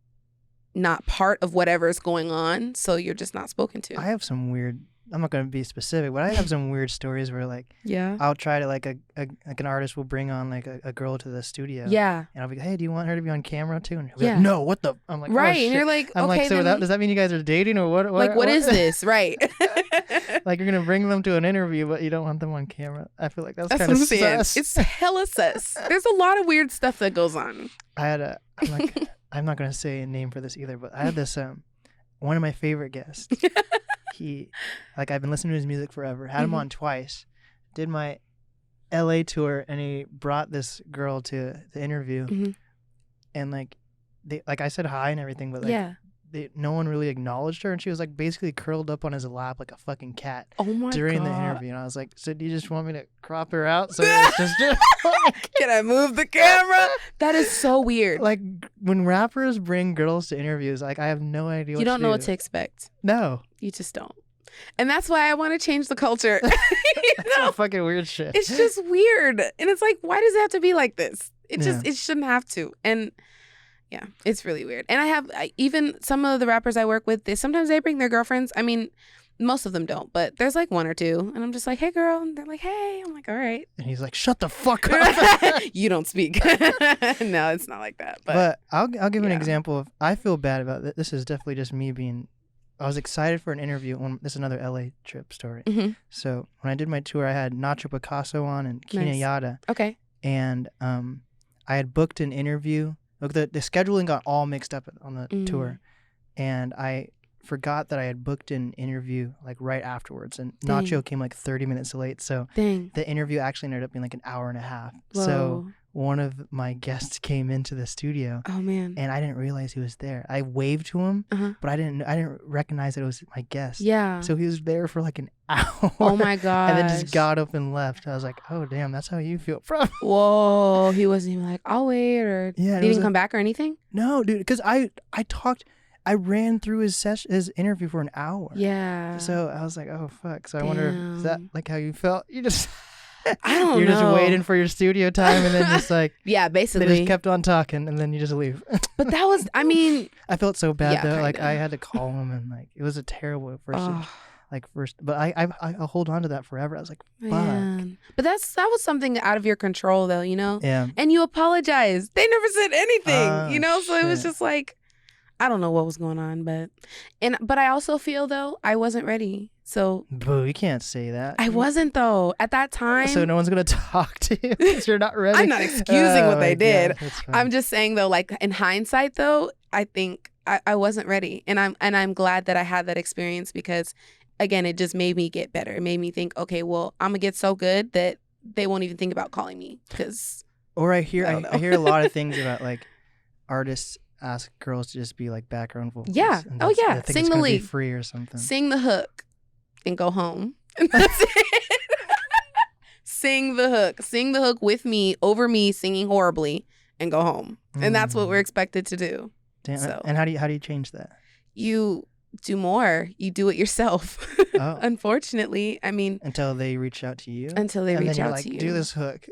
not part of whatever is going on. So you're just not spoken to. I have some weird, I'm not going to be specific, but I have some weird stories where like, yeah, I'll try to like like an artist will bring on like a girl to the studio. Yeah. And I'll be like, hey, do you want her to be on camera too? And he'll be Yeah. like, no, what the? I'm like, right. Oh, shit. And you're like, I'm okay, like, so does that mean you guys are dating or what? Like, what is this? Right. Like you're going to bring them to an interview, but you don't want them on camera. I feel like that's kind what of I'm saying. sus. It's hella sus. There's a lot of weird stuff that goes on. I'm not going to say a name for this either, but I had this, one of my favorite guests. He, like, I've been listening to his music forever. Had him on twice. Did my LA tour, and he brought this girl to the interview. And like, I said hi and everything, but like, no one really acknowledged her, and she was like basically curled up on his lap like a fucking cat during the interview. And I was like, so do you just want me to crop her out? So it's just can I move the camera? That is so weird. Like when rappers bring girls to interviews, like I have no idea. You don't know what to expect. No, you just don't. And that's why I want to change the culture. That's some fucking weird shit. It's just weird, and it's like, why does it have to be like this? It shouldn't have to. And yeah, it's really weird. And even some of the rappers I work with, sometimes they bring their girlfriends. I mean, most of them don't, but there's like 1 or 2. And I'm just like, hey, girl. And they're like, hey. I'm like, all right. And he's like, shut the fuck up. You don't speak. No, it's not like that. But I'll give an example of, I feel bad about it. This is definitely just me being, I was excited for an interview. This is another LA trip story. So when I did my tour, I had Nacho Picasso on and Kina Yada. Okay. And I had booked an interview. Look, the scheduling got all mixed up on the tour, and I forgot that I had booked an interview like right afterwards, and Nacho came like 30 minutes late, so the interview actually ended up being like an hour and a half. Whoa. So one of my guests came into the studio. Oh man! And I didn't realize he was there. I waved to him, but I didn't recognize that it was my guest. Yeah. So he was there for like an hour. Oh my god! And then just got up and left. I was like, oh damn, that's how you feel, bro. Whoa! He wasn't even like, I'll wait, or he didn't come back or anything. No, dude, because I ran through his interview for an hour. Yeah. So I was like, oh fuck. So I wonder if is that like how you felt? You just. I don't know. You're just waiting for your studio time, and then just like yeah, basically they just kept on talking, and then you just leave. But that was, I mean, I felt so bad though. Kinda. Like I had to call him, and like it was a terrible first. But I'll hold on to that forever. I was like, fuck. Man. But that was something out of your control though, you know. Yeah. And you apologized. They never said anything, you know. So shit. it was just like, I don't know what was going on, but I also feel though I wasn't ready. So boo, you can't say that. I wasn't though at that time. So no one's gonna talk to you because you're not ready. I'm not excusing what they did. God, I'm just saying though, like in hindsight though, I think I wasn't ready, and I'm glad that I had that experience because again, it just made me get better. It made me think, okay, well, I'm gonna get so good that they won't even think about calling me because. Or I hear a lot of things about like artists ask girls to just be like background vocals. Yeah. And Oh yeah. I think Sing it's the gonna lead. be free or something. Sing the hook and go home. And that's it. Sing the hook. Sing the hook with me, over me singing horribly, and go home. And that's what we're expected to do. Damn. So. And how do you change that? You do more. You do it yourself. Oh. Unfortunately, I mean, until they reach out to you. Until they reach out to you. Do this hook.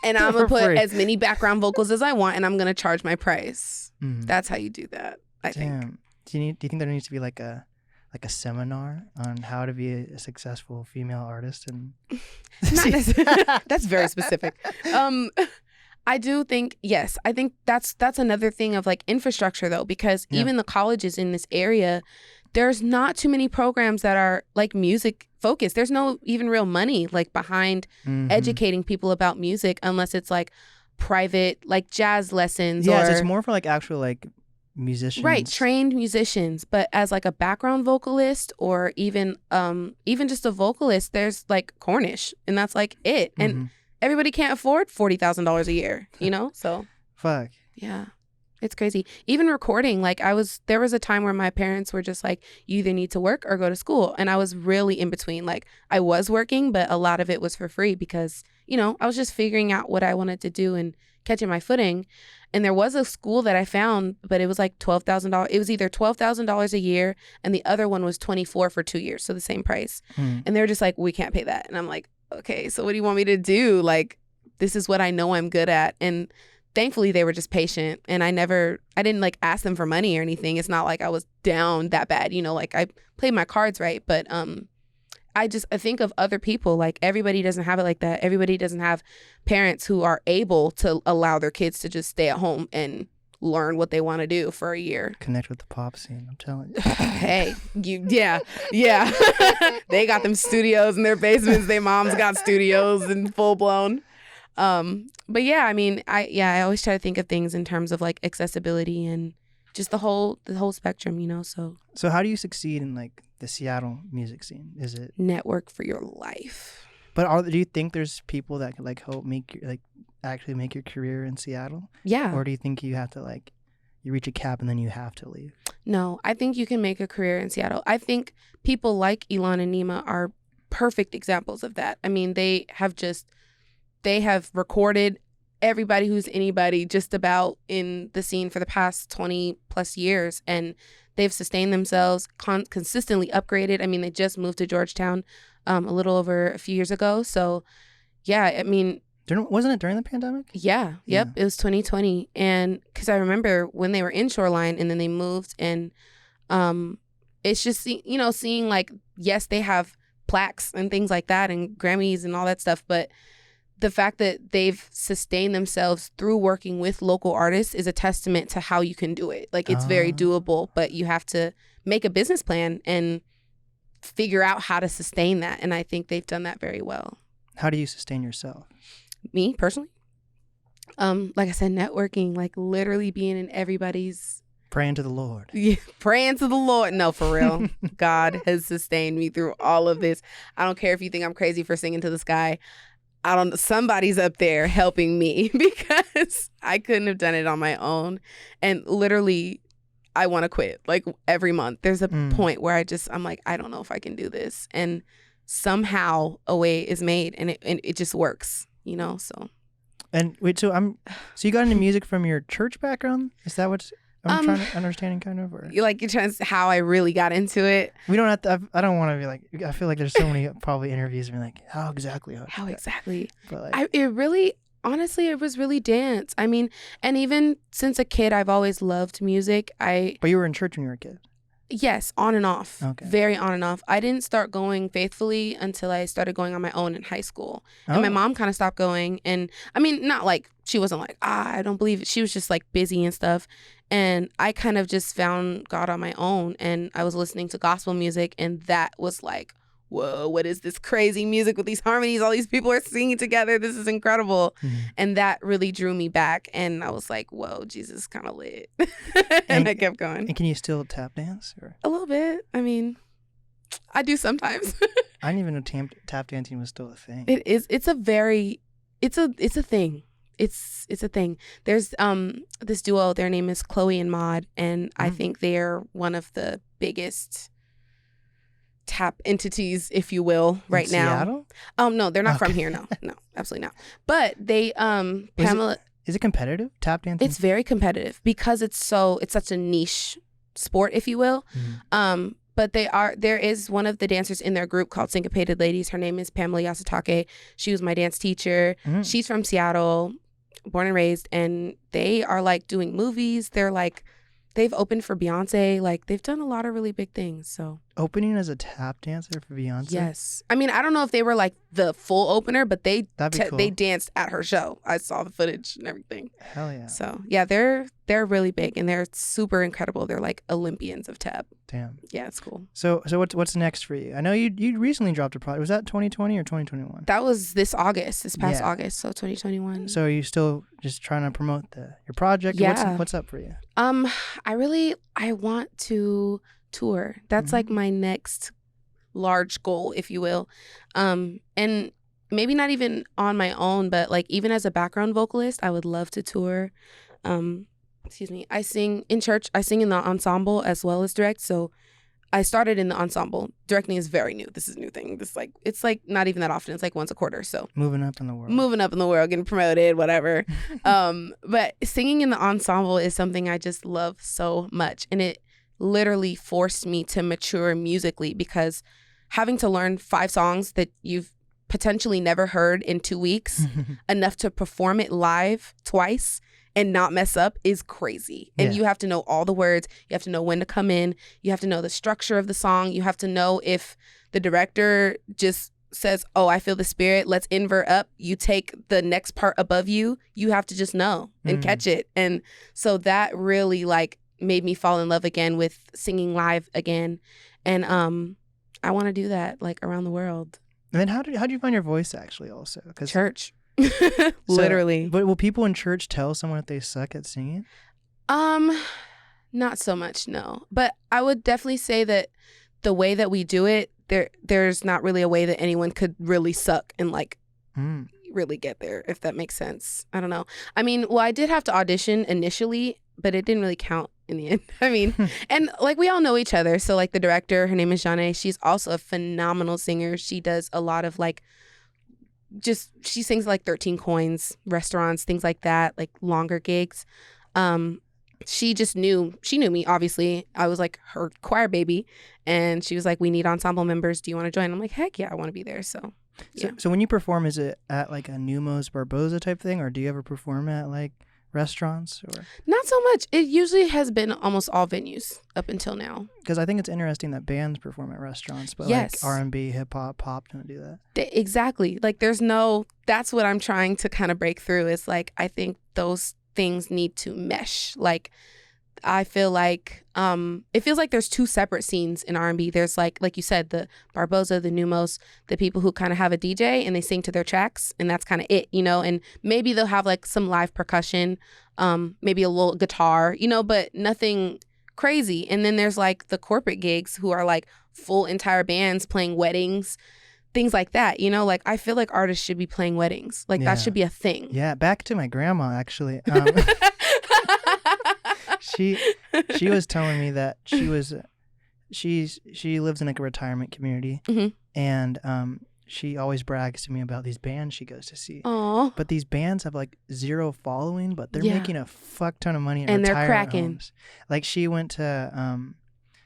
And I'm gonna put as many background vocals as I want, and I'm gonna charge my price. That's how you do that. I think. Do you think there needs to be like a seminar on how to be a successful female artist? And not necessarily. That's very specific. I do think, yes, I think that's another thing of like infrastructure though, because even the colleges in this area, there's not too many programs that are like music focused. There's no even real money like behind educating people about music unless it's like private like jazz lessons. Yes, it's more for like actual like musicians. Right, trained musicians. But as like a background vocalist or even just a vocalist, there's like Cornish and that's like it. And everybody can't afford $40,000 a year, you know? So fuck. Yeah. It's crazy. Even recording, like there was a time where my parents were just like, you either need to work or go to school. And I was really in between. Like I was working, but a lot of it was for free because, you know, I was just figuring out what I wanted to do and catching my footing. And there was a school that I found, but it was like $12,000. It was either $12,000 a year and the other one was $24,000 for 2 years. So the same price. And they were just like, we can't pay that. And I'm like, okay, so what do you want me to do? Like, this is what I know I'm good at. And thankfully they were just patient and I didn't like ask them for money or anything. It's not like I was down that bad, you know, like I played my cards right. But I think of other people, like everybody doesn't have it like that. Everybody doesn't have parents who are able to allow their kids to just stay at home and learn what they want to do for a year. Connect with the pop scene, I'm telling you. Hey, yeah. They got them studios in their basements. Their moms got studios and full blown. But yeah, I mean, I always try to think of things in terms of like accessibility and just the whole spectrum, you know. So how do you succeed in like the Seattle music scene? Is it network for your life? But do you think there's people that could like help actually make your career in Seattle? Yeah. Or do you think you have to like you reach a cap and then you have to leave? No, I think you can make a career in Seattle. I think people like Elon and Nima are perfect examples of that. I mean, they have recorded everybody who's anybody just about in the scene for the past 20 plus years. And they've sustained themselves, consistently upgraded. I mean, they just moved to Georgetown a little over a few years ago. So, yeah, I mean. Wasn't it during the pandemic? Yeah. Yep. It was 2020. And because I remember when they were in Shoreline and then they moved and it's just, you know, seeing like, yes, they have plaques and things like that and Grammys and all that stuff. But the fact that they've sustained themselves through working with local artists is a testament to how you can do it. Like it's very doable, but you have to make a business plan and figure out how to sustain that. And I think they've done that very well. How do you sustain yourself? Me personally? Like I said, networking, like literally being in everybody's. Praying to the Lord. Yeah, praying to the Lord. No, for real. God has sustained me through all of this. I don't care if you think I'm crazy for singing to the sky. Somebody's up there helping me because I couldn't have done it on my own. And literally, I want to quit. Like every month, there's a point where I'm like, I don't know if I can do this. And somehow a way is made and it just works, you know, so. And wait, so you got into music from your church background? Is that what I'm trying to understand kind of? Or? You're trying to how I really got into it? We don't have to, I don't want to be like, I feel like there's so many probably interviews being like, how exactly? But like, honestly, it was really dance. I mean, and even since a kid, I've always loved music. But you were in church when you were a kid? Yes, on and off. Okay. Very on and off. I didn't start going faithfully until I started going on my own in high school. And my mom kind of stopped going. And I mean, not like, she wasn't like, I don't believe it. She was just like busy and stuff. And I kind of just found God on my own. And I was listening to gospel music. And that was like, whoa, what is this crazy music with these harmonies? All these people are singing together. This is incredible. And that really drew me back. And I was like, whoa, Jesus kind of lit. and I kept going. And can you still tap dance? Or? A little bit. I mean, I do sometimes. I didn't even know tap dancing was still a thing. It is. It's a thing. It's a thing. There's this duo. Their name is Chloe and Maud, and I think they're one of the biggest tap entities, if you will, right now. Seattle? No, they're not from here. No, absolutely not. But they Pamela. Is it competitive, tap dancing? It's very competitive because it's such a niche sport, if you will. But there is one of the dancers in their group called Syncopated Ladies. Her name is Pamela Yasutake. She was my dance teacher. She's from Seattle, born and raised, and they are like doing movies. They've opened for Beyonce. Like, they've done a lot of really big things. So opening as a tap dancer for Beyonce? Yes. I mean, I don't know if they were like the full opener, but they cool. They danced at her show. I saw the footage and everything. Hell yeah. So yeah, they're really big and they're super incredible. They're like Olympians of tap. Damn. Yeah, it's cool. So what's next for you? I know you recently dropped a project. Was that 2020 or 2021? That was this past August, so 2021. So are you still just trying to promote your project? Yeah. What's up for you? I want to tour. That's like my next large goal, if you will. And maybe not even on my own, but like even as a background vocalist, I would love to tour. Excuse me. I sing in church. I sing in the ensemble as well as direct. So I started in the ensemble. Directing is very new. This is a new thing. It's like not even that often. It's like once a quarter. So moving up in the world, getting promoted, whatever. But singing in the ensemble is something I just love so much. And it literally forced me to mature musically, because having to learn 5 songs that you've potentially never heard in 2 weeks, enough to perform it live twice and not mess up, is crazy. And you have to know all the words. You have to know when to come in. You have to know the structure of the song. You have to know if the director just says, oh, I feel the spirit, let's invert up. You take the next part above you. You have to just know and catch it. And so that really like made me fall in love again with singing live again. And I want to do that like around the world. And then how do you find your voice actually also? Church. Literally. But will people in church tell someone if they suck at singing? Not so much, no. But I would definitely say that the way that we do it, there's not really a way that anyone could really suck and like really get there, if that makes sense. I don't know. I mean, well, I did have to audition initially, but it didn't really count in the end. I mean, and like we all know each other. So like the director, her name is Janae. She's also a phenomenal singer. She does a lot of like, she sings like 13 Coins, restaurants, things like that, like longer gigs. She knew me, obviously. I was like her choir baby, and she was like, we need ensemble members. Do you want to join? I'm like, heck yeah, I want to be there. So, yeah. So when you perform, is it at like a Numos Barboza type thing, or do you ever perform at like restaurants? Or not so much. It usually has been almost all venues up until now. Because I think it's interesting that bands perform at restaurants, but yes, like R&B, hip hop, pop don't do that. Exactly. Like that's what I'm trying to kind of break through, is like I think those things need to mesh. Like I feel like it feels like there's 2 separate scenes in R&B. There's like you said, the Barboza, the Numos, the people who kind of have a DJ and they sing to their tracks, and that's kind of it, you know, and maybe they'll have like some live percussion, maybe a little guitar, you know, but nothing crazy. And then there's like the corporate gigs who are like full entire bands playing weddings, things like that, you know. Like I feel like artists should be playing weddings. Like that should be a thing. Yeah, back to my grandma actually. She was telling me that she lives in like a retirement community, and she always brags to me about these bands she goes to see. Aww. But these bands have like 0 following, but they're making a fuck ton of money in and retirement they're cracking homes. Like she went to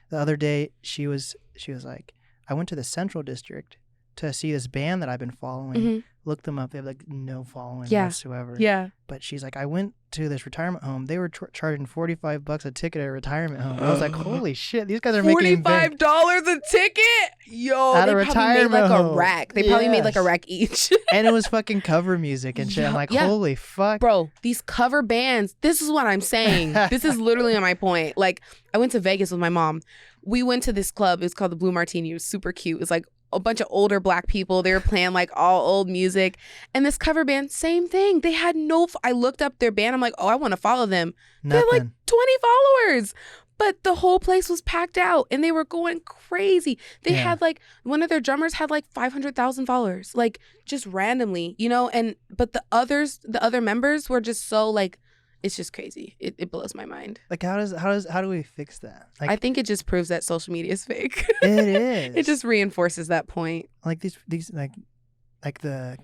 the other day, she was like, I went to the Central District to see this band that I've been following. Look them up. They have like no following whatsoever. Yeah. But she's like, I went to this retirement home. They were charging $45 a ticket at a retirement home. I was like, holy shit, these guys are making $45 a ticket. Yo, at they a probably retirement made like home. a rack. They probably made like a rack each. And it was fucking cover music and shit. I'm like, holy fuck. Bro, these cover bands, this is what I'm saying. This is literally my point. Like, I went to Vegas with my mom. We went to this club. It was called the Blue Martini. It was super cute. It was like a bunch of older Black people. They were playing like all old music. And this cover band, same thing. They had I looked up their band. I'm like, oh, I want to follow them. They had like 20 followers. But the whole place was packed out and they were going crazy. They Yeah. had like, one of their drummers had like 500,000 followers, like just randomly, you know? But the other members were just so like, it's just crazy. It blows my mind. Like how do we fix that? Like, I think it just proves that social media is fake. it is. It just reinforces that point. Like these like the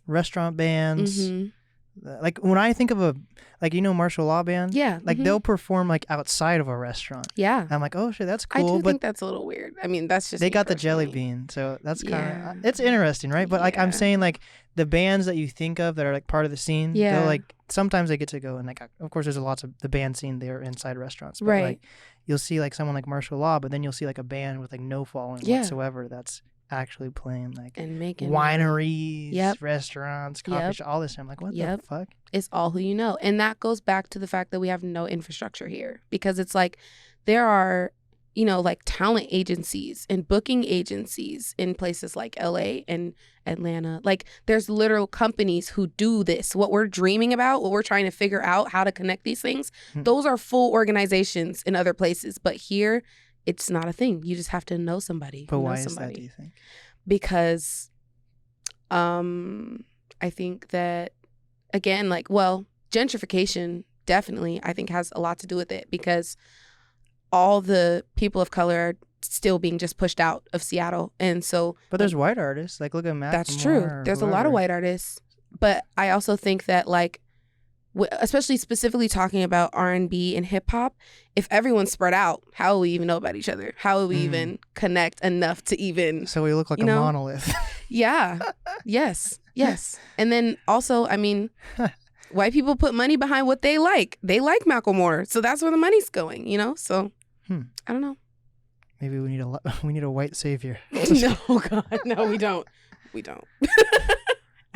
restaurant bands. Mhm. Like when I think of martial law bands, Yeah. like mhm. they'll perform like outside of a restaurant. Yeah. I'm like, oh shit, that's I cool. do But think that's a little weird. I mean, that's just they me got the jelly personally. bean, so that's kind Yeah. of it's interesting, right? But like I'm Yeah. saying, like the bands that you think of that are like part of the scene, Yeah. they'll like sometimes they get to go and like of course there's lots of the band scene there inside restaurants, but Right. like you'll see like someone like martial law, but then you'll see like a band with like no following Yeah. whatsoever that's actually playing like And making wineries, Yep. restaurants, coffee Yep. shops, all this. I'm like, what Yep. the fuck? It's all who you know. And that goes back to the fact that we have no infrastructure here, because it's like there are, like talent agencies and booking agencies in places like LA and Atlanta. Like there's literal companies who do this. What we're dreaming about, what we're trying to figure out how to connect these things, those are full organizations in other places. But here, it's not a thing. You just have to know somebody. But know why somebody. is that, do you think? Because I think that, again, like, well, gentrification definitely, I think, has a lot to do with it, because all the people of color are still being just pushed out of Seattle. And so, But there's white artists. Like, look at Mac. that's true. There's a lot of white artists. But I also think that, like, especially specifically talking about R&B and hip hop, if everyone's spread out, how will we even know about each other? How will we even connect enough to even... So we look like a monolith. Yeah. Yes. Yes. And then also, I mean, white people put money behind what they like. They like Macklemore. So that's where the money's going, So I don't know. Maybe we need a white savior. No, God. No, we don't. We don't.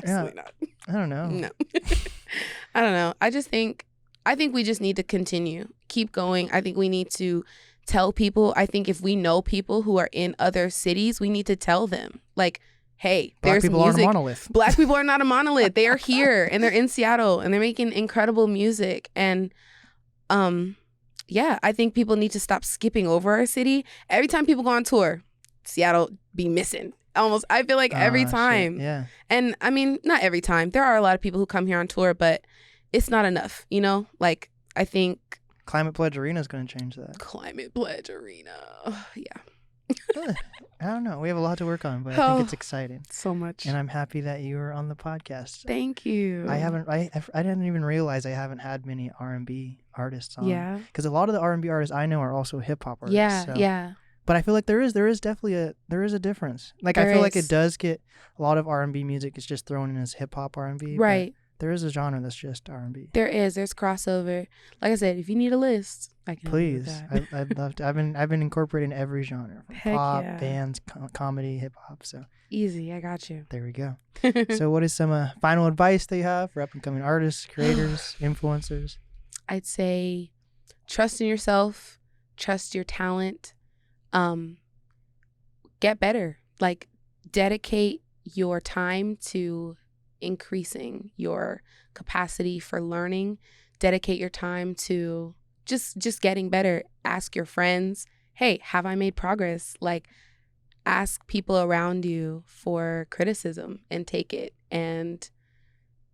Absolutely not. I don't know. No. I don't know. I think we just need to keep going. I think we need to tell people. I think if we know people who are in other cities, we need to tell them, like, hey, Black there's people music. aren't a monolith. Black people are not a monolith. They are here and they're in Seattle and they're making incredible music. And I think people need to stop skipping over our city. Every time people go on tour, Seattle be missing. Almost, I feel like every time. Shit. Yeah. And I mean, not every time. There are a lot of people who come here on tour, but it's not enough, Like, I think Climate Pledge Arena is going to change that. Climate Pledge Arena. Yeah. I don't know. We have a lot to work on, but I think it's exciting. So much. And I'm happy that you were on the podcast. Thank you. I didn't even realize I haven't had many R&B artists on. Yeah. Because a lot of the R&B artists I know are also hip hop artists. Yeah. So. Yeah. But I feel like there is definitely a difference. Like There I feel like is. it does get a lot of R&B music is just thrown in as hip hop R&B. Right. There is a genre that's just R&B. There's crossover. Like I said, if you need a list, I can help you with Please, that. I'd love to. I've been incorporating every genre, from Heck pop, yeah. bands, comedy, hip hop. So Easy, I got you. there we go. So what is some final advice that you have for up and coming artists, creators, influencers? I'd say trust in yourself, trust your talent, get better. Like, dedicate your time to increasing your capacity for learning. Dedicate your time to just getting better. Ask your friends, hey, have I made progress? Like, ask people around you for criticism and take it. And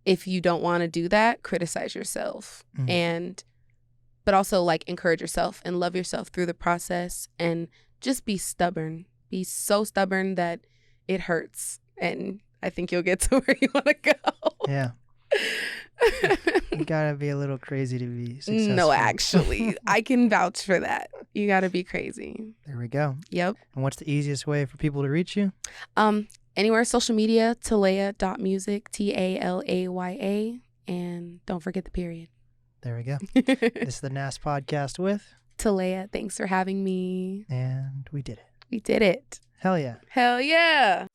if you don't want to do that, criticize yourself. But also, like, encourage yourself and love yourself through the process, and just be stubborn. Be so stubborn that it hurts. And I think you'll get to where you want to go. Yeah. You gotta be a little crazy to be successful. No, actually, I can vouch for that. You gotta be crazy. There we go. Yep. And what's the easiest way for people to reach you? Anywhere social media, talaya.music, TALAYA, and don't forget the period. There we go. This is the NAST podcast with Talaya, thanks for having me. And we did it. We did it. Hell yeah. Hell yeah.